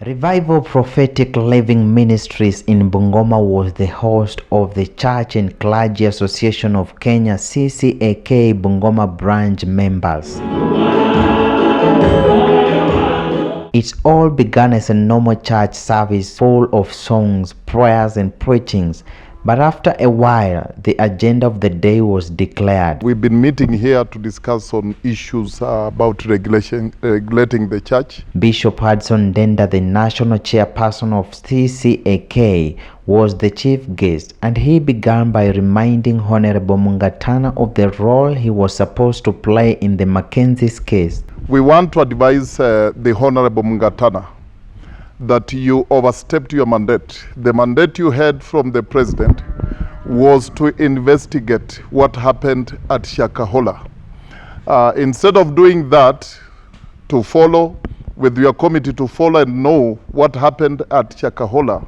Revival Prophetic Living Ministries in Bungoma was the host of the Church and Clergy Association of Kenya CCAK Bungoma branch members. It all began as a normal church service full of songs, prayers and preachings. But after a while, the agenda of the day was declared. We've been meeting here to discuss on issues about regulating the church. Bishop Hudson Ndenda, the national chairperson of CCAK, was the chief guest, and he began by reminding Honorable Mungatana of the role he was supposed to play in the Mackenzie's case. We want to advise the Honorable Mungatana that you overstepped your mandate. The mandate you had from the president was to investigate what happened at Shakahola. Instead of doing that, to follow with your committee to follow and know what happened at Shakahola,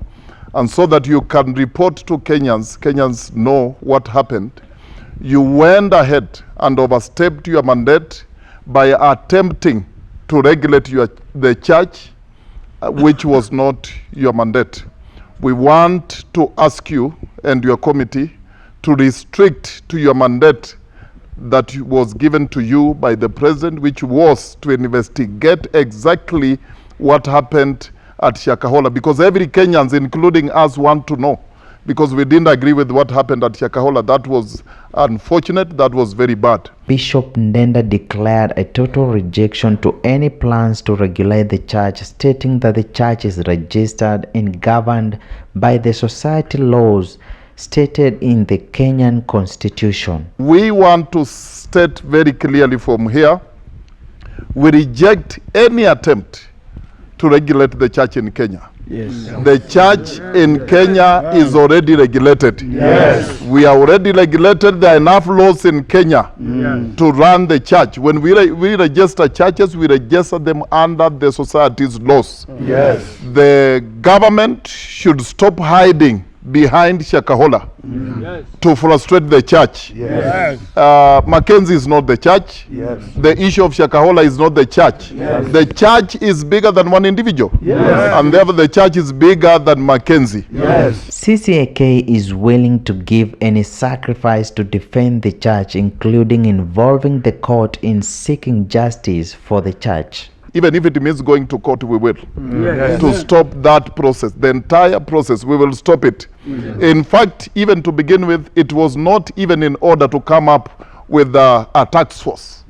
and so that you can report to Kenyans know what happened, you went ahead and overstepped your mandate by attempting to regulate the church, which was not your mandate. We want to ask you and your committee to restrict to your mandate that was given to you by the president, which was to investigate exactly what happened at Shakahola, because every Kenyans, including us, want to know, because we didn't agree with what happened at Shakahola. That was unfortunate. That was very bad. Bishop Ndenda declared a total rejection to any plans to regulate the church, stating that the church is registered and governed by the society laws stated in the Kenyan Constitution. We want to state very clearly from here, we reject any attempt to regulate the church in Kenya. Yes. The church in Kenya is already regulated. Yes. We are already regulated. There are enough laws in Kenya to run the church. When we register churches, we register them under the society's laws. Yes. The government should stop hiding behind Shakahola to frustrate the church. Yes. Mackenzie is not the church. Yes. The issue of Shakahola is not the church. Yes. The church is bigger than one individual. Yes. And therefore the church is bigger than Mackenzie. Yes. CCAK is willing to give any sacrifice to defend the church, including involving the court in seeking justice for the church. Even if it means going to court, we will. Yes. To stop that process, the entire process, we will stop it. In fact, even to begin with, it was not even in order to come up with a task force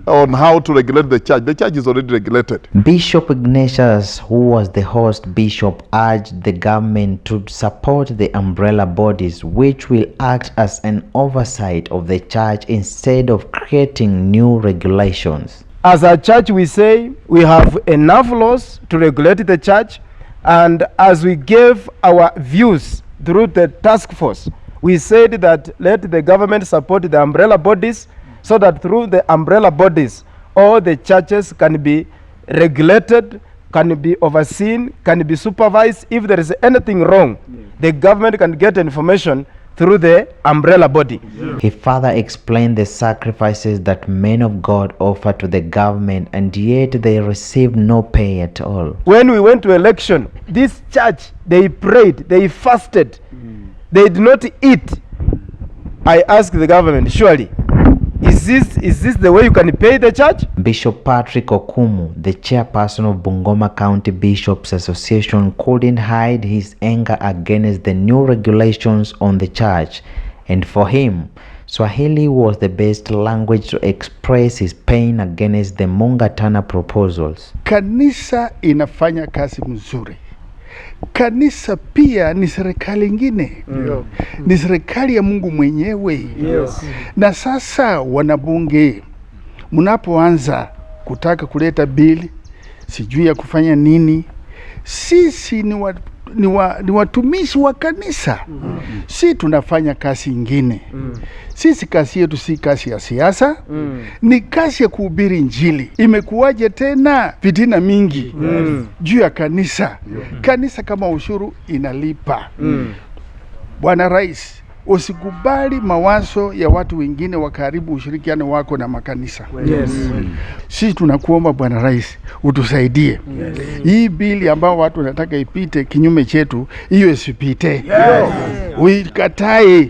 on how to regulate the church. The church is already regulated. Bishop Ignatius, who was the host bishop, urged the government to support the umbrella bodies, which will act as an oversight of the church instead of creating new regulations. As a church, we say we have enough laws to regulate the church, and as we gave our views through the task force, we said that let the government support the umbrella bodies, so that through the umbrella bodies, all the churches can be regulated, can be overseen, can be supervised. If there is anything wrong, the government can get information through the umbrella body. He further explained the sacrifices that men of God offer to the government, and yet they received no pay at all. When we went to election, this church, they prayed, they fasted, they did not eat. I asked the government, surely, is this the way you can pay the church? Bishop Patrick Okumu, the chairperson of Bungoma County Bishops Association, couldn't hide his anger against the new regulations on the church, and for him, Swahili was the best language to express his pain against the Mungatana proposals. Kanisa inafanya kazi mzuri. Kanisa pia ni serikali ingine. Ni serikali ya Mungu mwenyewe. Yes. Na sasa wanabunge, mnapoanza kutaka kuleta bili, sijui ya kufanya nini, sisi ni watumishi wa kanisa. Si tunafanya kazi ingine. Sisi kazi yetu si kazi ya siasa, ni kazi ya kuhubiri Injili. Imekuwaje tena fitina mingi juu ya kanisa? Kanisa kama ushuru inalipa. Bwana Rais, usikubali mawazo ya watu wengine wakaribu ushirikiano wako na makanisa. Yes. Sisi tunakuomba Bwana Rais utusaidie. Hii bili ambao watu wanataka ipite kinyume chetu, hiyo isipite. Uikatae.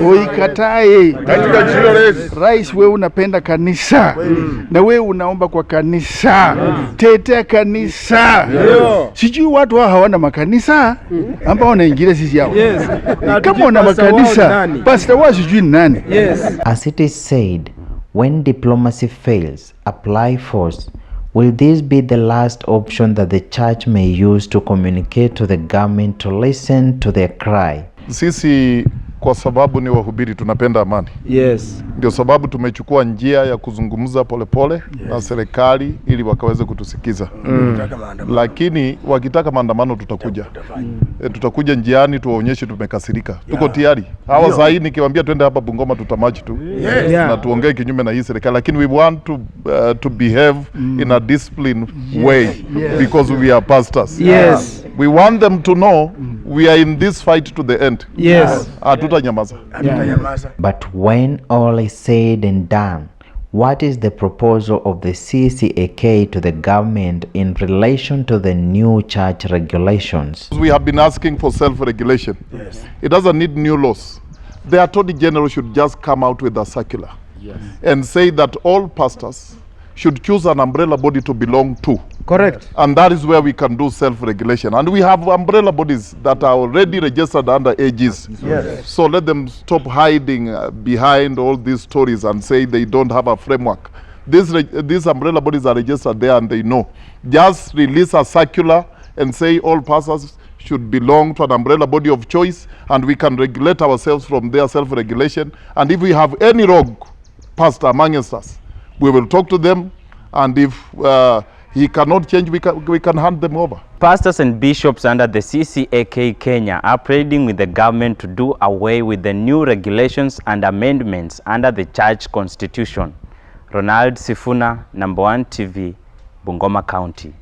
Uikatae. Katika jina la Yesu. Rais, wewe unapenda kanisa. Na wewe unaomba kwa kanisa. Tetea kanisa. Sijui watu hao hawana makanisa ambao wanaingilia sisi hao. Yes. Kama una makanisa, pastor wao sijui ni nani. Yes. As it is said, when diplomacy fails, apply force. Will this be the last option that the church may use to communicate to the government to listen to their cry? Sisi kwa sababu ni wahubiri tunapenda amani. Yes. Ndio sababu tumechukua njia ya kuzungumza polepole na serikali ili wakaweze kutusikiza. Lakini wakitaka maandamano tutakuja. Tutakuja njiani tuwaonyeshe tumekasirika. Tuko tayari. Hawa saa hii nikiwaambia twende hapa Bungoma tutamaji tu. Na tuongee kinyume na hii serikali, lakini we want to behave in a disciplined way because we are pastors. Yes. We want them to know we are in this fight to the end. Yes. Hatutanyamaza. But when all is said and done, what is the proposal of the CCAK to the government in relation to the new church regulations? We have been asking for self-regulation. Yes. It doesn't need new laws. The Attorney General should just come out with a circular and say that all pastors should choose an umbrella body to belong to. Correct. And that is where we can do self-regulation. And we have umbrella bodies that are already registered under AGs. Yes. So let them stop hiding behind all these stories and say they don't have a framework. These umbrella bodies are registered there and they know. Just release a circular and say all pastors should belong to an umbrella body of choice, and we can regulate ourselves from their self-regulation. And if we have any rogue pastor amongst us, we will talk to them, and if he cannot change, we can hand them over. Pastors and bishops under the CCAK Kenya are pleading with the government to do away with the new regulations and amendments under the church constitution. Ronald Sifuna, Number 1 TV, Bungoma County.